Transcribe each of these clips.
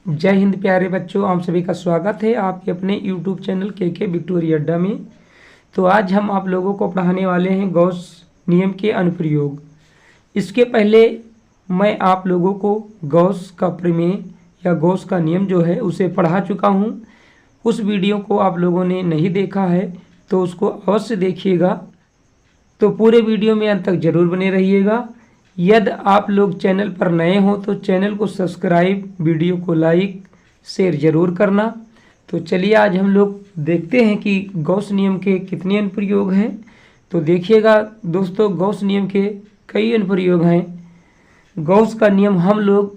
जय हिंद प्यारे बच्चों, आप सभी का स्वागत है आपके अपने YouTube चैनल के विक्टोरिया अड्डा में। तो आज हम आप लोगों को पढ़ाने वाले हैं गॉस नियम के अनुप्रयोग। इसके पहले मैं आप लोगों को गॉस का प्रमेय या गॉस का नियम जो है उसे पढ़ा चुका हूँ। उस वीडियो को आप लोगों ने नहीं देखा है तो उसको अवश्य देखिएगा। तो पूरे वीडियो में अंत तक जरूर बने रहिएगा। यदि आप लोग चैनल पर नए हो तो चैनल को सब्सक्राइब, वीडियो को लाइक शेयर जरूर करना। तो चलिए आज हम लोग देखते हैं कि गॉस नियम के कितने अनुप्रयोग हैं। तो देखिएगा दोस्तों, गॉस नियम के कई अनुप्रयोग हैं। गॉस का नियम हम लोग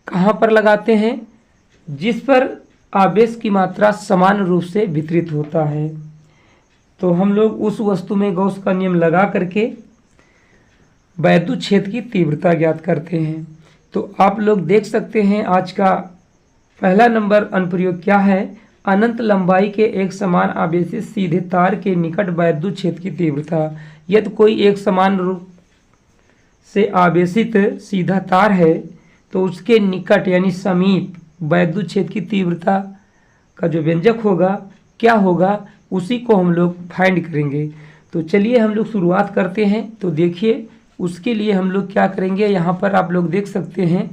कहाँ पर लगाते हैं? जिस पर आवेश की मात्रा समान रूप से वितरित होता है, तो हम लोग उस वस्तु में गॉस का नियम लगा करके वैद्युत क्षेत्र की तीव्रता ज्ञात करते हैं। तो आप लोग देख सकते हैं आज का पहला नंबर अनुप्रयोग क्या है। अनंत लंबाई के एक समान आवेशित सीधे तार के निकट वैद्युत क्षेत्र की तीव्रता। यदि कोई एक समान रूप से आवेशित सीधा तार है तो उसके निकट यानी समीप वैद्युत क्षेत्र की तीव्रता का जो व्यंजक होगा क्या होगा, उसी को हम लोग फाइंड करेंगे। तो चलिए हम लोग शुरुआत करते हैं। तो देखिए उसके लिए हम लोग क्या करेंगे, यहाँ पर आप लोग देख सकते हैं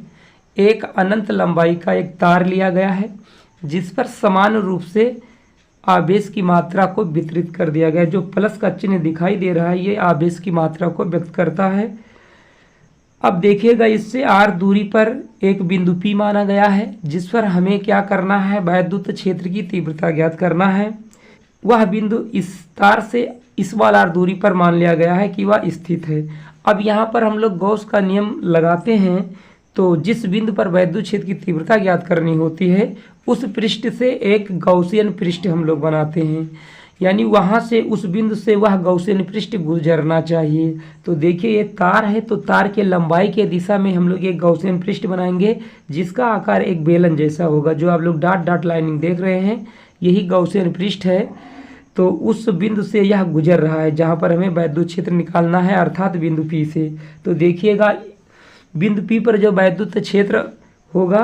एक अनंत लंबाई का एक तार लिया गया है जिस पर समान रूप से आवेश की मात्रा को वितरित कर दिया गया है। जो प्लस का चिन्ह दिखाई दे रहा है ये आवेश की मात्रा को व्यक्त करता है। अब देखिएगा इससे r दूरी पर एक बिंदु P माना गया है जिस पर हमें क्या करना है, वैद्युत क्षेत्र की तीव्रता ज्ञात करना है। वह बिंदु इस तार से इस वाला r दूरी पर मान लिया गया है कि वह स्थित है। अब यहाँ पर हम लोग गॉस का नियम लगाते हैं तो जिस बिंदु पर वैद्युत क्षेत्र की तीव्रता ज्ञात करनी होती है उस पृष्ठ से एक गॉसियन पृष्ठ हम लोग बनाते हैं, यानी वहाँ से उस बिंदु से वह गॉसियन पृष्ठ गुजरना चाहिए। तो देखिए ये तार है तो तार के लंबाई के दिशा में हम लोग एक गॉसियन पृष्ठ बनाएंगे जिसका आकार एक बेलन जैसा होगा। जो आप लोग डॉट डॉट लाइनिंग देख रहे हैं यही गॉसियन पृष्ठ है। तो उस बिंदु से यह गुजर रहा है जहाँ पर हमें वैद्युत क्षेत्र निकालना है, अर्थात बिंदु P से। तो देखिएगा बिंदु P पर जो वैद्युत क्षेत्र होगा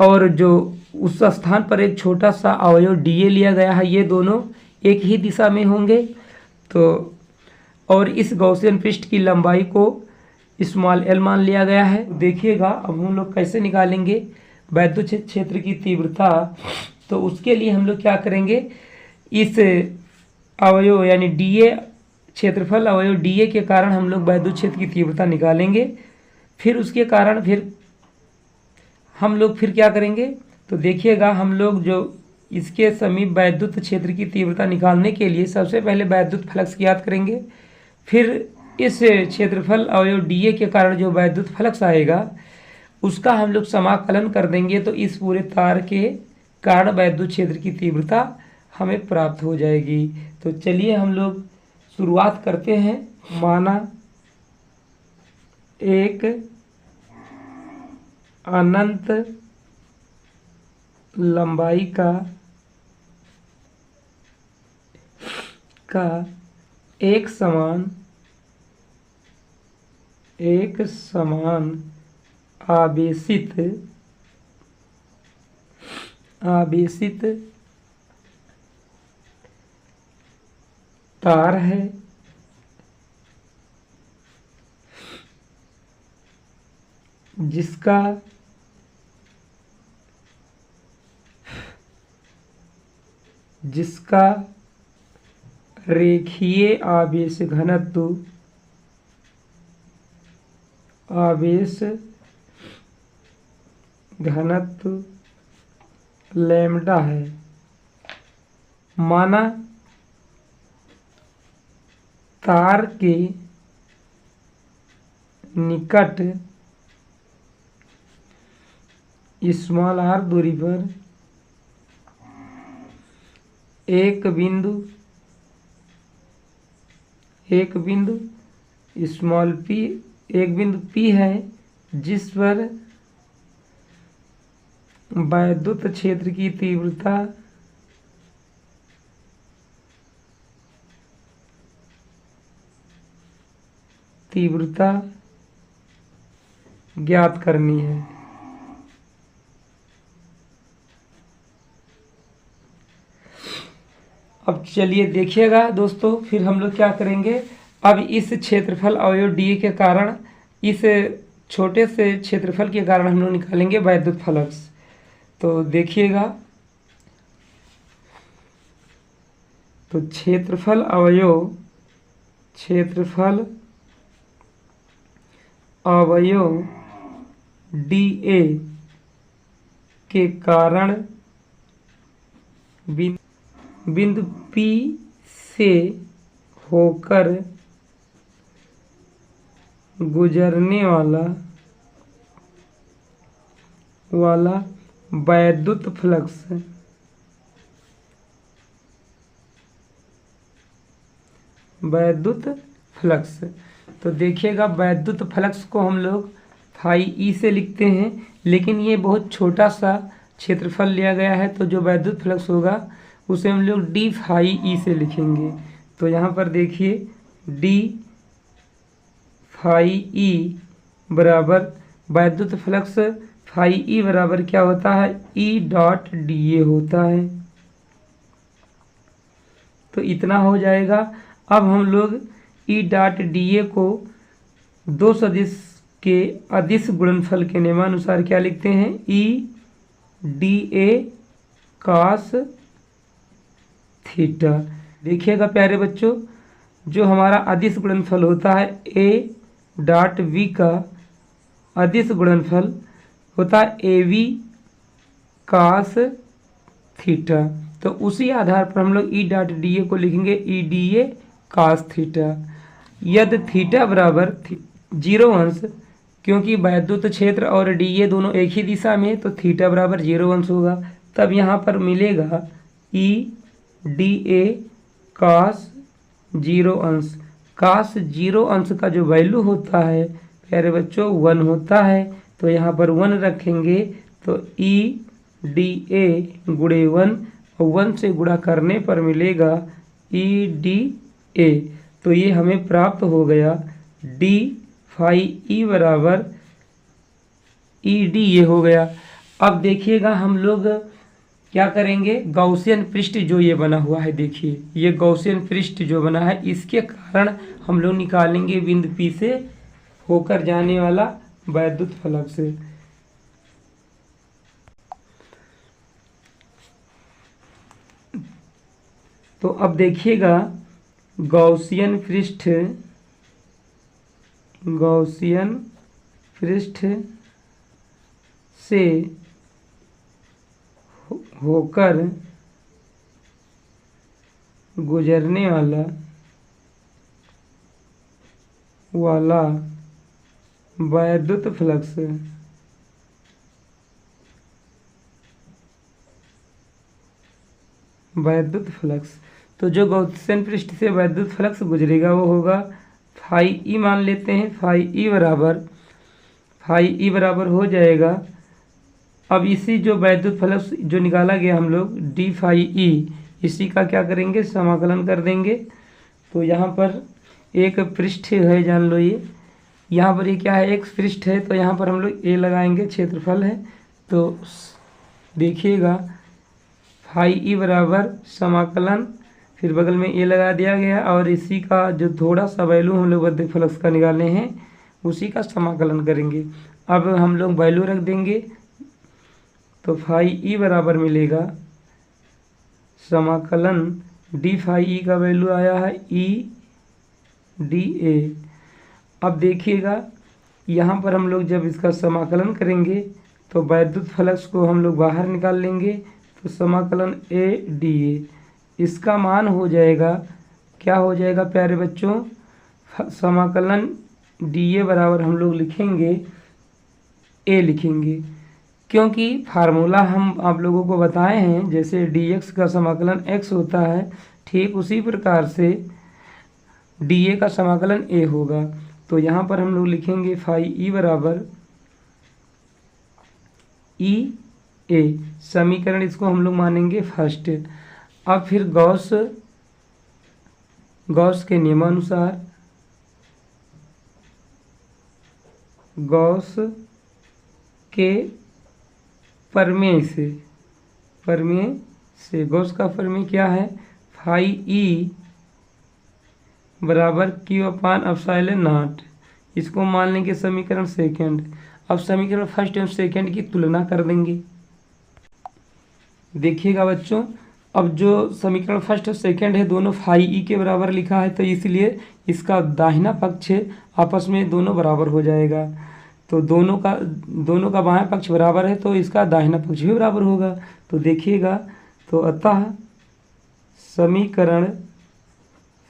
और जो उस स्थान पर एक छोटा सा अवयव dA लिया गया है, ये दोनों एक ही दिशा में होंगे। तो और इस गॉसियन पृष्ठ की लंबाई को स्मॉल l मान लिया गया है। देखिएगा अब हम लोग कैसे निकालेंगे वैद्युत क्षेत्र की तीव्रता। तो उसके लिए हम लोग क्या करेंगे, इस अवयव यानी dA क्षेत्रफल अवयव dA के कारण हम लोग वैद्युत क्षेत्र की तीव्रता निकालेंगे। फिर उसके कारण हम लोग क्या करेंगे, तो देखिएगा हम लोग जो इसके समीप वैद्युत क्षेत्र की तीव्रता निकालने के लिए सबसे पहले वैद्युत फ्लक्स ज्ञात करेंगे। फिर इस क्षेत्रफल अवयव dA के कारण जो वैद्युत फ्लक्स आएगा उसका हम लोग समाकलन कर देंगे तो इस पूरे तार के कारण वैद्युत क्षेत्र की तीव्रता हमें प्राप्त हो जाएगी। तो चलिए हम लोग शुरुआत करते हैं। माना एक अनंत लंबाई का एक समान आवेशित तार है जिसका रेखीय आवेश घनत्व लैम्ब्डा है। माना तार के निकट स्मॉल r दूरी पर एक बिंदु स्मॉल p, एक बिंदु P है जिस पर वैद्युत क्षेत्र की तीव्रता ज्ञात करनी है। अब चलिए देखिएगा दोस्तों, फिर हम लोग क्या करेंगे। अब इस क्षेत्रफल अवयव डी के कारण, इस छोटे से क्षेत्रफल के कारण हम लोग निकालेंगे वैद्युत फ्लक्स। तो देखिएगा, तो क्षेत्रफल अवयव डी ए के कारण बिंदु P से होकर गुजरने वाला वैद्युत फ्लक्स। तो देखिएगा, वैद्युत फ्लक्स को हम लोग फाई ई से लिखते हैं, लेकिन ये बहुत छोटा सा क्षेत्रफल लिया गया है, तो जो वैद्युत फ्लक्स होगा उसे हम लोग डी फाई ई से लिखेंगे। तो यहाँ पर देखिए, डी फाई ई बराबर वैद्युत फ्लक्स फाई ई बराबर क्या होता है, ई डॉट डी ए होता है। तो इतना हो जाएगा। अब हम लोग ई डॉट डी ए को दो सदिश के अदिश गुणनफल के नियमानुसार क्या लिखते हैं, E D A cos theta. देखिएगा प्यारे बच्चों, जो हमारा अदिश गुणनफल होता है ए डॉट वी का अदिश गुणनफल होता है ए वी कॉस थीटा। तो उसी आधार पर हम लोग ई डॉट डी ए को लिखेंगे E D A cos theta. यदि थीटा बराबर 0 अंश, क्योंकि वैद्युत क्षेत्र और डी ए दोनों एक ही दिशा में, तो थीटा बराबर 0 अंश होगा। तब यहाँ पर मिलेगा ई डी ए कॉस 0 अंश। कॉस 0 अंश का जो वैल्यू होता है प्यारे बच्चों 1 होता है, तो यहाँ पर 1 रखेंगे। तो ई डी ए गुणे 1, और 1 से गुणा करने पर मिलेगा ई डी ए। तो ये हमें प्राप्त हो गया डी फाई ई बराबर ई डी ए हो गया। अब देखिएगा, हम लोग क्या करेंगे, गॉसियन पृष्ठ जो ये बना हुआ है, देखिए ये गॉसियन पृष्ठ जो बना है, इसके कारण हम लोग निकालेंगे बिंदु P से होकर जाने वाला वैद्युत फ्लक्स। तो अब देखिएगा, गॉसियन पृष्ठ से होकर गुजरने वाला वैद्युत फ्लक्स तो जो गॉसियन पृष्ठ से वैद्युत फ्लक्स गुजरेगा वो होगा फाई ई, मान लेते हैं फाई ई बराबर हो जाएगा। अब इसी जो वैद्युत फ्लक्स जो निकाला गया हम लोग डी फाई ई, इसी का क्या करेंगे, समाकलन कर देंगे। तो यहाँ पर एक पृष्ठ है, जान लो ये यहाँ पर ये क्या है, एक पृष्ठ है, तो यहाँ पर हम लोग ए लगाएंगे, क्षेत्रफल है। तो देखिएगा, फाई ई बराबर समाकलन, फिर बगल में ए लगा दिया गया, और इसी का जो थोड़ा सा वैल्यू हम लोग वैद्युत फ्लक्स का निकालने हैं उसी का समाकलन करेंगे। अब हम लोग वैल्यू रख देंगे, तो फाई ई बराबर मिलेगा समाकलन डी फाई ई का वैल्यू आया है ई डी ए। अब देखिएगा, यहाँ पर हम लोग जब इसका समाकलन करेंगे तो वैद्युत फ्लक्स को हम लोग बाहर निकाल लेंगे। तो समाकलन ए डी ए, इसका मान हो जाएगा, क्या हो जाएगा प्यारे बच्चों, समाकलन डी ए बराबर हम लोग लिखेंगे ए लिखेंगे, क्योंकि फार्मूला हम आप लोगों को बताए हैं, जैसे डी एक्स का समाकलन एक्स होता है, ठीक उसी प्रकार से डी ए का समाकलन ए होगा। तो यहाँ पर हम लोग लिखेंगे फाई ई बराबर ई ए, समीकरण इसको हम लोग मानेंगे फर्स्ट। अब फिर गॉस के नियमानुसार, गॉस के प्रमेय से गॉस का प्रमेय क्या है, फाई ई बराबर क्यू अपान एप्सिलॉन नॉट। इसको मान लेंगे समीकरण सेकंड। अब समीकरण फर्स्ट एवं सेकंड की तुलना कर देंगे। देखिएगा बच्चों, अब जो समीकरण फर्स्ट और सेकंड है दोनों फाई ई के बराबर लिखा है, तो इसलिए इसका दाहिना पक्ष आपस में दोनों बराबर हो जाएगा। तो दोनों का बायां पक्ष बराबर है तो इसका दाहिना पक्ष भी बराबर होगा। तो देखिएगा, तो अतः समीकरण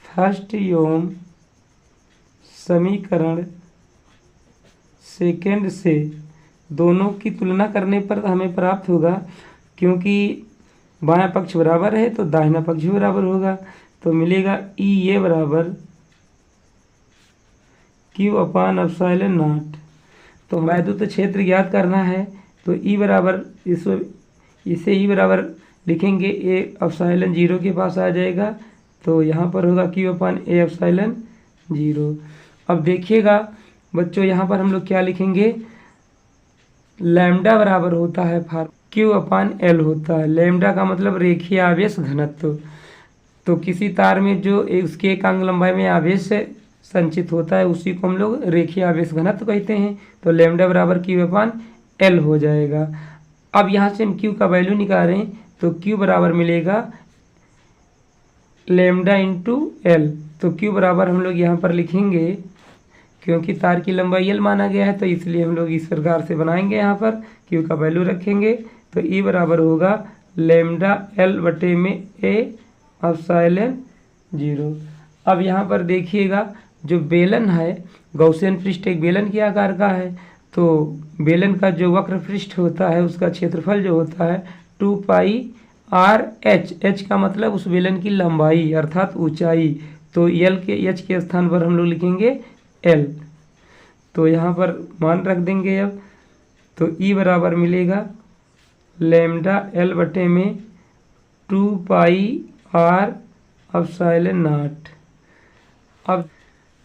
फर्स्ट एवं समीकरण सेकंड से दोनों की तुलना करने पर हमें प्राप्त होगा, क्योंकि बायां पक्ष बराबर है तो दाहिना पक्ष भी बराबर होगा। तो मिलेगा ई ए बराबर क्यू अपान एप्सिलॉन नॉट। तो वैद्युत क्षेत्र ज्ञात करना है, तो ई बराबर इसे ई बराबर लिखेंगे, ए एप्सिलॉन जीरो के पास आ जाएगा, तो यहाँ पर होगा Q upon A epsilon zero. अब देखिएगा बच्चों, यहाँ पर हम लोग क्या लिखेंगे, लैम्डा बराबर होता है क्यू अपान एल होता है। लैम्डा का मतलब रेखीय आवेश घनत्व। तो किसी तार में जो उसके एकांक लंबाई में आवेश संचित होता है उसी को हम लोग रेखीय आवेश घनत्व कहते हैं। तो लैम्डा बराबर क्यू अपान एल हो जाएगा। अब यहाँ से हम क्यू का वैल्यू निकालें तो क्यू बराबर मिलेगा लैम्डा इंटू एल। तो क्यू बराबर हम लोग यहाँ पर लिखेंगे, क्योंकि तार की लंबाई एल माना गया है तो इसलिए हम लोग इस प्रकार से बनाएंगे। यहाँ पर क्यू का वैल्यू रखेंगे तो ई बराबर होगा लैम्डा एल बटे में ए एप्सिलॉन जीरो। अब यहाँ पर देखिएगा, जो बेलन है गौसियन पृष्ठ एक बेलन के आकार का है, तो बेलन का जो वक्र पृष्ठ होता है उसका क्षेत्रफल जो होता है 2 पाई आर एच। एच का मतलब उस बेलन की लंबाई अर्थात ऊंचाई। तो एल के एच के स्थान पर हम लोग लिखेंगे एल। तो यहाँ पर मान रख देंगे। अब तो ई बराबर मिलेगा लैम्डा एल बटे में 2 पाई आर एप्सिलॉन नॉट। अब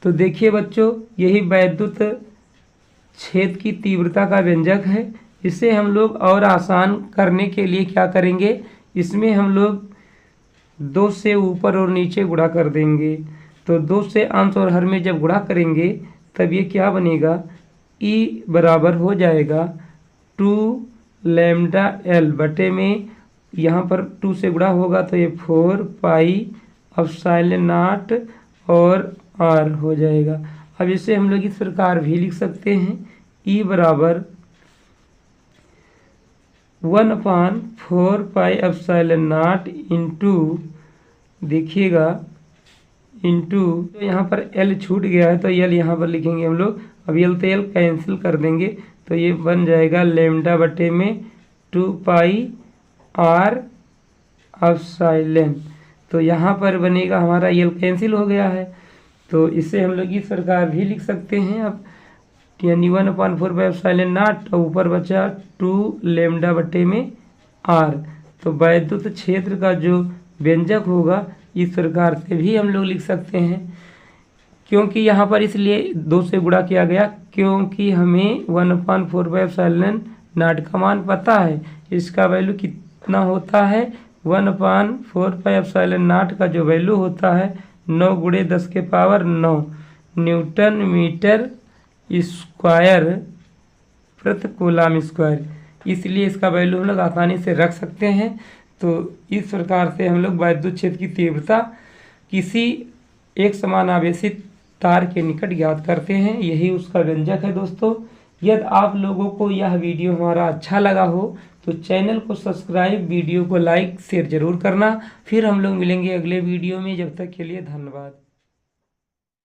तो देखिए बच्चों, यही वैद्युत क्षेत्र की तीव्रता का व्यंजक है। इसे हम लोग और आसान करने के लिए क्या करेंगे, इसमें हम लोग 2 से ऊपर और नीचे गुणा कर देंगे। तो 2 से अंश और हर में जब गुणा करेंगे तब ये क्या बनेगा, ई बराबर हो जाएगा 2 लैम्डा एल बटे में, यहाँ पर 2 से गुणा होगा तो ये 4 पाई एप्सिलॉन नॉट और आर हो जाएगा। अब इसे हम लोग इस प्रकार भी लिख सकते हैं, ई बराबर 1/4 पाई एप्सिलॉन नॉट इंटू, देखिएगा इंटू, तो यहाँ पर एल छूट गया है तो एल यहाँ पर लिखेंगे हम लोग। अब एल तो एल कैंसिल कर देंगे तो ये बन जाएगा लैम्डा बटे में 2 पाई आर एप्सिलॉन। तो यहाँ पर बनेगा हमारा एल कैंसिल हो गया है, तो इसे हम लोग इस प्रकार भी लिख सकते हैं। अब यानी 1/4 पाई एप्सिलॉन नॉट और ऊपर बचा 2 लैम्डा बटे में आर। तो वैद्युत क्षेत्र का जो व्यंजक होगा इस प्रकार से भी हम लोग लिख सकते हैं, क्योंकि यहाँ पर इसलिए 2 से गुणा किया गया क्योंकि हमें 1/4 पाई एप्सिलॉन नॉट का मान पता है। इसका वैल्यू कितना होता है, 1/4 पाई एप्सिलॉन नॉट का जो वैल्यू होता है 9 × 10⁹ न्यूटन मीटर स्क्वायर प्रति कूलम स्क्वायर। इसलिए इसका वैल्यू हम लोग आसानी से रख सकते हैं। तो इस प्रकार से हम लोग वैद्युत क्षेत्र की तीव्रता किसी एक समान आवेशित तार के निकट ज्ञात करते हैं। यही उसका व्यंजक है दोस्तों। यदि आप लोगों को यह वीडियो हमारा अच्छा लगा हो तो चैनल को सब्सक्राइब, वीडियो को लाइक शेयर जरूर करना। फिर हम लोग मिलेंगे अगले वीडियो में। जब तक के लिए धन्यवाद।